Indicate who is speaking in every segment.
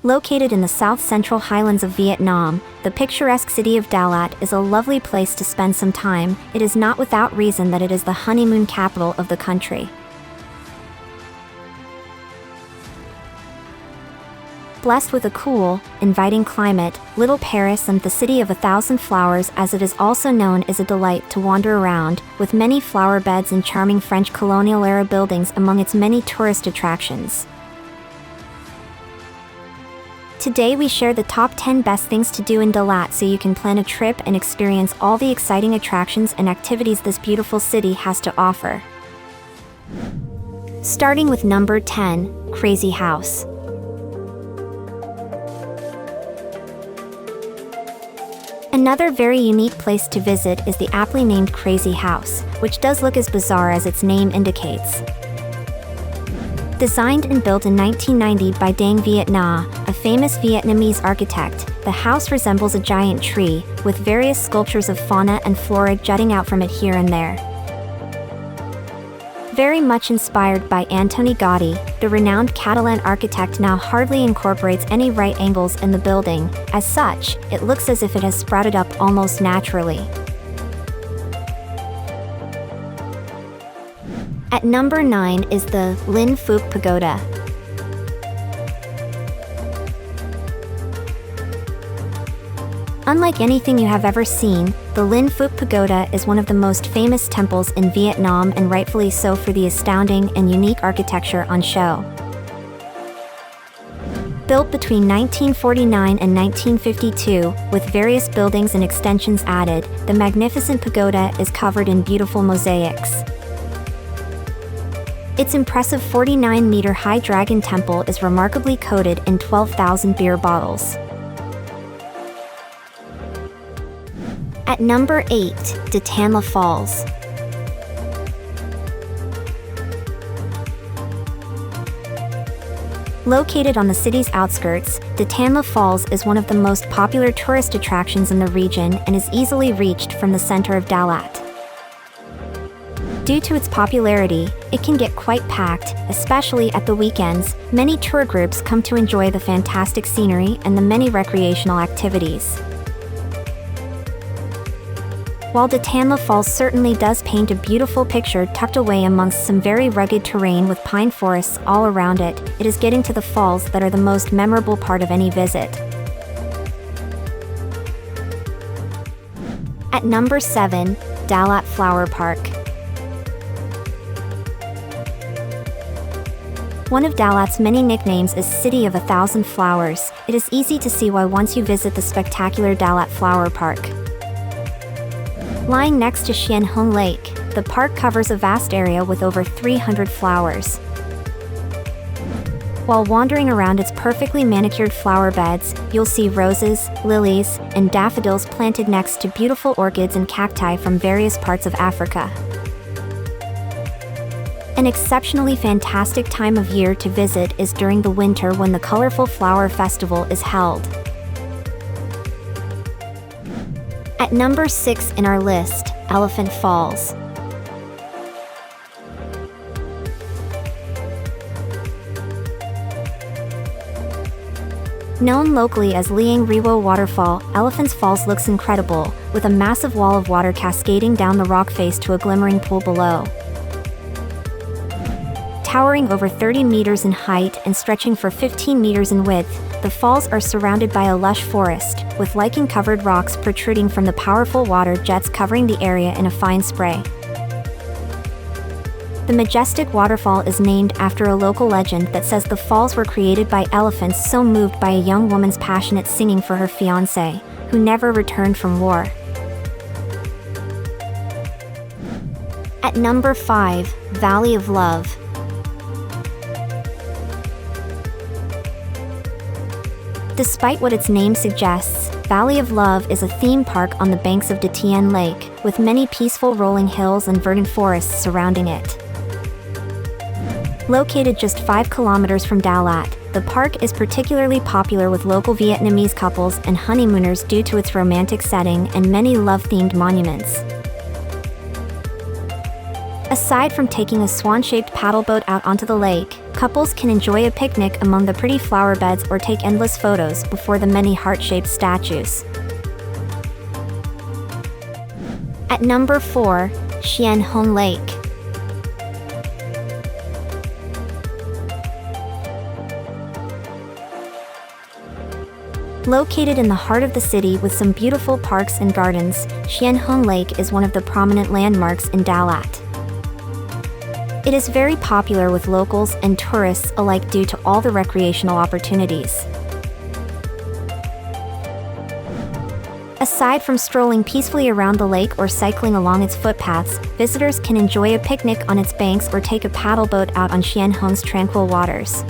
Speaker 1: Located in the south-central highlands of Vietnam, the picturesque city of Dalat is a lovely place to spend some time. It is not without reason that it is the honeymoon capital of the country. Blessed with a cool, inviting climate, Little Paris and the City of a Thousand Flowers, as it is also known, is a delight to wander around, with many flower beds and charming French colonial-era buildings among its many tourist attractions. Today we share the top 10 best things to do in Dalat so you can plan a trip and experience all the exciting attractions and activities this beautiful city has to offer. Starting with number 10, Crazy House. Another very unique place to visit is the aptly named Crazy House, which does look as bizarre as its name indicates. Designed and built in 1990 by Dang Viet Na, a famous Vietnamese architect, the house resembles a giant tree, with various sculptures of fauna and flora jutting out from it here and there. Very much inspired by Antoni Gaudí, the renowned Catalan architect now hardly incorporates any right angles in the building. As such, it looks as if it has sprouted up almost naturally. At number 9 is the Linh Phuoc Pagoda. Unlike anything you have ever seen, the Linh Phuoc Pagoda is one of the most famous temples in Vietnam, and rightfully so for the astounding and unique architecture on show. Built between 1949 and 1952, with various buildings and extensions added, the magnificent pagoda is covered in beautiful mosaics. Its impressive 49-meter-high dragon temple is remarkably coated in 12,000 beer bottles. At number 8, Datanla Falls. Located on the city's outskirts, Datanla Falls is one of the most popular tourist attractions in the region and is easily reached from the center of Dalat. Due to its popularity, it can get quite packed, especially at the weekends. Many tour groups come to enjoy the fantastic scenery and the many recreational activities. While Datanla Falls certainly does paint a beautiful picture tucked away amongst some very rugged terrain with pine forests all around it, it is getting to the falls that are the most memorable part of any visit. At number 7, Dalat Flower Park. One of Dalat's many nicknames is City of a Thousand Flowers. It is easy to see why once you visit the spectacular Dalat Flower Park. Lying next to Xuan Huong Lake, the park covers a vast area with over 300 flowers. While wandering around its perfectly manicured flower beds, you'll see roses, lilies, and daffodils planted next to beautiful orchids and cacti from various parts of Africa. An exceptionally fantastic time of year to visit is during the winter when the colorful flower festival is held. At number 6 in our list, Elephant Falls. Known locally as Liang Riwo Waterfall, Elephant Falls looks incredible, with a massive wall of water cascading down the rock face to a glimmering pool below. Towering over 30 meters in height and stretching for 15 meters in width, the falls are surrounded by a lush forest, with lichen-covered rocks protruding from the powerful water jets covering the area in a fine spray. The majestic waterfall is named after a local legend that says the falls were created by elephants so moved by a young woman's passionate singing for her fiancé, who never returned from war. At number 5, Valley of Love. Despite what its name suggests, Valley of Love is a theme park on the banks of Datanla Lake, with many peaceful rolling hills and verdant forests surrounding it. Located just 5 kilometers from Dalat, the park is particularly popular with local Vietnamese couples and honeymooners due to its romantic setting and many love-themed monuments. Aside from taking a swan-shaped paddle boat out onto the lake, couples can enjoy a picnic among the pretty flower beds or take endless photos before the many heart-shaped statues. At number 4, Huong Lake. Located in the heart of the city with some beautiful parks and gardens, Huong Lake is one of the prominent landmarks in Dalat. It is very popular with locals and tourists alike due to all the recreational opportunities. Aside from strolling peacefully around the lake or cycling along its footpaths, visitors can enjoy a picnic on its banks or take a paddle boat out on Huong's tranquil waters.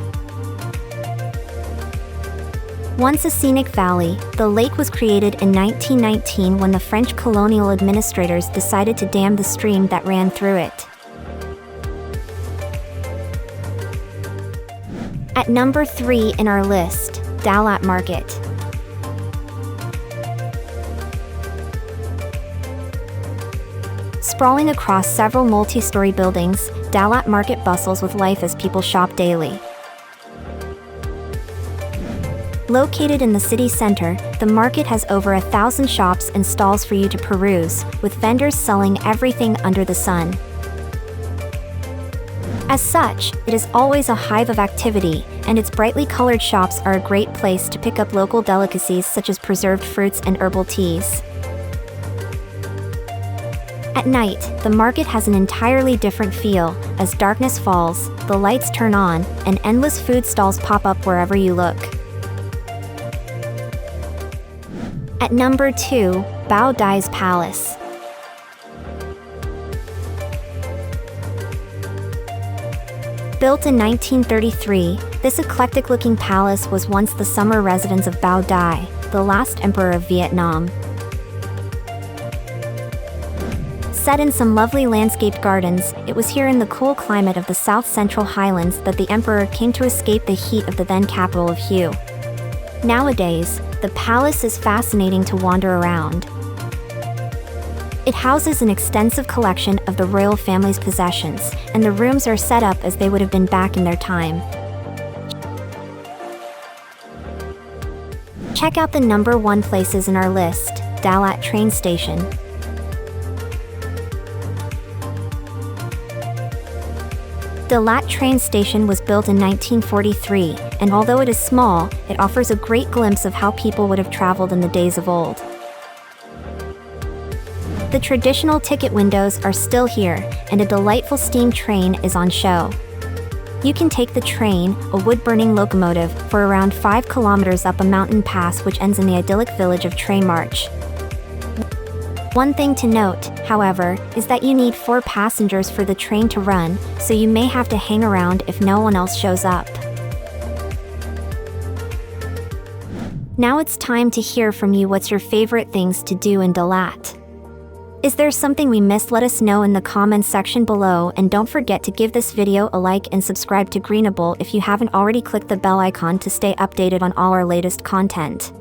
Speaker 1: Once a scenic valley, the lake was created in 1919 when the French colonial administrators decided to dam the stream that ran through it. At number 3 in our list, Dalat Market. Sprawling across several multi-story buildings, Dalat Market bustles with life as people shop daily. Located in the city center, the market has over 1,000 shops and stalls for you to peruse, with vendors selling everything under the sun. As such, it is always a hive of activity, and its brightly colored shops are a great place to pick up local delicacies such as preserved fruits and herbal teas. At night, the market has an entirely different feel. As darkness falls, the lights turn on, and endless food stalls pop up wherever you look. At number 2, Bao Dai's Palace. Built in 1933, this eclectic-looking palace was once the summer residence of Bao Dai, the last emperor of Vietnam. Set in some lovely landscaped gardens, it was here in the cool climate of the south-central highlands that the emperor came to escape the heat of the then capital of Huong. Nowadays, the palace is fascinating to wander around. It houses an extensive collection of the royal family's possessions, and the rooms are set up as they would have been back in their time. Check out the number 1 places in our list, Dalat train station. Dalat train station was built in 1943, and although it is small, it offers a great glimpse of how people would have traveled in the days of old. The traditional ticket windows are still here, and a delightful steam train is on show. You can take the train, a wood-burning locomotive, for around 5 kilometers up a mountain pass which ends in the idyllic village of Train March. One thing to note, however, is that you need 4 passengers for the train to run, so you may have to hang around if no one else shows up. Now it's time to hear from you. What's your favorite things to do in Dalat? Is there something we missed? Let us know in the comments section below, and don't forget to give this video a like and subscribe to Greenable if you haven't already. Click the bell icon to stay updated on all our latest content.